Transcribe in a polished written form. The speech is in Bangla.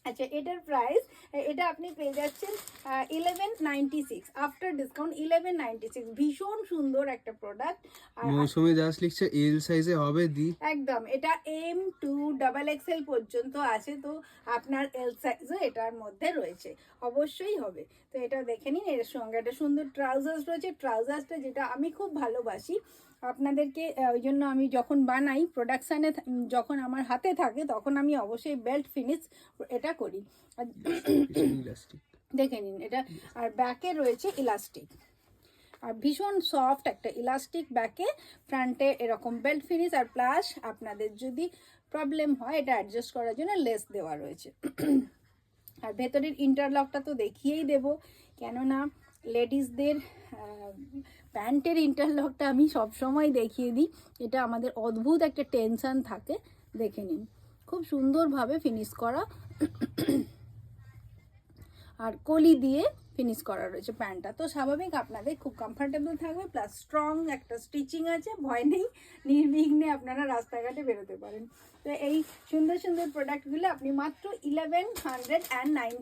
আচ্ছা, এটার প্রাইস, এটা আপনি পেয়ে যাচ্ছেন 1196 আফটার ডিসকাউন্ট, 1196। ভীষণ সুন্দর একটা প্রোডাক্ট। আর মৌসুমি দাস লিখছে এল সাইজে হবে দি। একদম, এটা M2 XXL পর্যন্ত আছে, তো আপনার এল সাইজও এটার মধ্যে রয়েছে, অবশ্যই হবে। তো এটা দেখে নিন, এর সঙ্গে একটা সুন্দর ট্রাউজার্স রয়েছে, ট্রাউজার্সটা যেটা আমি খুব ভালোবাসি আপনাদেরকে, ওই জন্য আমি যখন বানাই প্রোডাকশানে, যখন আমার হাতে থাকে তখন আমি অবশ্যই বেল্ট ফিনিশ এটা করি। আর ইলাস্টিক দেখে নিন এটা, আর ব্যাকে রয়েছে ইলাস্টিক, আর ভীষণ সফট একটা ইলাস্টিক ব্যাকে, ফ্রন্টে এরকম বেল্ট ফিনিশ, আর প্লাস আপনাদের যদি প্রবলেম হয় এটা অ্যাডজাস্ট করার জন্য লেস দেওয়া রয়েছে। আর ভেতরের ইন্টারলকটা তো দেখিয়েই দেব, কেননা লেডিসদের প্যান্টের ইন্টারলকটা আমি সব সময় দেখিয়ে দিই, এটা আমাদের অদ্ভুত একটা টেনশন থাকে। দেখে নিন, খুব সুন্দরভাবে ফিনিশ করা, আর কলি দিয়ে ফিনিশ করা রয়েছে প্যান্টটা, তো স্বাভাবিক আপনাদের খুব কমফর্টেবল থাকবে, প্লাস স্ট্রং একটা স্টিচিং আছে, ভয় নেই, নির্বিঘ্নে আপনারা রাস্তাঘাটে বেরোতে পারেন। তো এই সুন্দর সুন্দর প্রোডাক্টগুলো আপনি মাত্র 1190